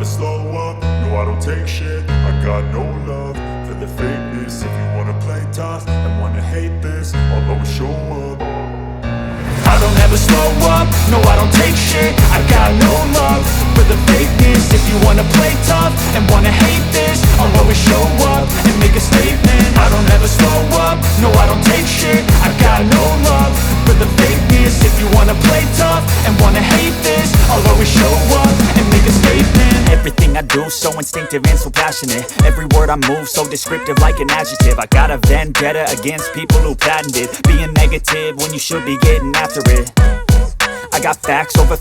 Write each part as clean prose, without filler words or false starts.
slow up, no I don't take shit. I got no love for the fakeness. If you wanna play tough and wanna hate this, I'll always show up. I don't ever slow up, no I don't take shit. I got no love for the fakeness. If you wanna play tough and wanna hate this, I'll always show up and make a statement. I don't ever slow up, no I don't take shit. I got no love for the fakeness. If you wanna play tough and wanna hate this, I'll always show up and make a statement. Everything I do so instinctive and so passionate. Every word I move so descriptive like an adjective. I got a vendetta against people who patented being negative when you should be getting after it. I got facts over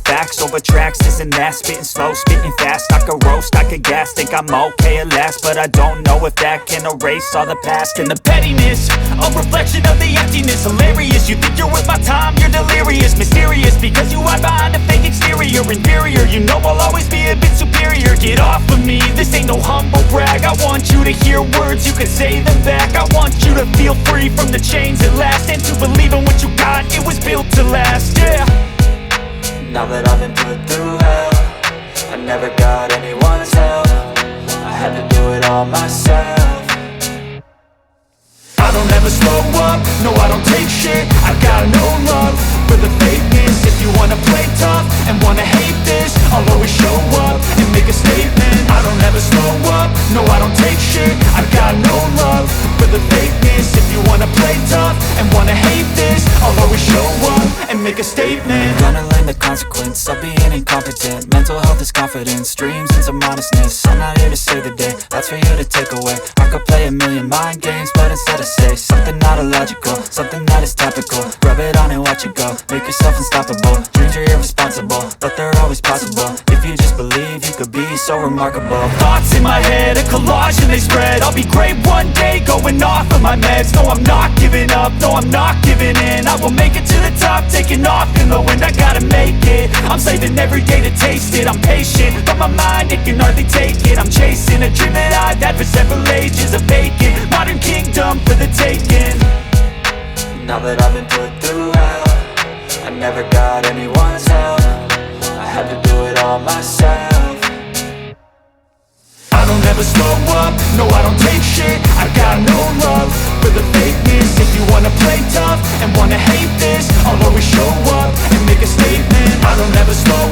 tracks, this and that. Spitting slow, spitting fast. I could roast, I could gas. Think I'm okay at last, but I don't know if that can erase all the past. And the pettiness, a reflection of the emptiness. Hilarious, you think you're worth my time, you're delirious. Mysterious, because you hide behind a fake exterior. Inferior, you know I'll always be a bit superior. Get off of me, this ain't no humble brag. I want you to hear words, you can say them back. I want you to feel free from the chains at last, and to believe in what you got, it was built to last, yeah. Now that I've been put through hell, I never got anyone's help. I had to do it all myself. I don't ever slow up, no I don't take shit. I got no love for the fakeness. If you wanna play tough and wanna hate this, I'll always show up and make a statement. I don't ever slow up, no I don't take shit. I got no love for the fakeness. If you wanna play tough and wanna hate this, I'll always show up and make a statement. Gonna learn the consequence of being incompetent. Mental health is confidence, dreams and some modestness. I'm not here to save the day, that's for you to take away. I could play a million mind games, but instead I say something not illogical, something that is topical. Rub it on and watch it go, make yourself unstoppable. Dreams are irresponsible, but they're always possible. If you just believe, you could be so remarkable. Thoughts in my head, a collage and they spread. I'll be great one day, going off of my meds. No, I'm not giving up, no, I'm not giving in. I will make it to the top, taking off in the wind. I gotta make it, I'm saving every day to taste it. I'm patient, but my mind, it can hardly take it. I'm chasing a dream that I've had for several ages. A vacant, modern kingdom for the taking. Now that I've been put through hell, I never got anyone's help. I had to do it all myself. I don't ever slow up, no I don't take shit. I got no love for the fakeness. If you wanna play tough and wanna hate this, I'll always show up and make a statement. I don't ever slow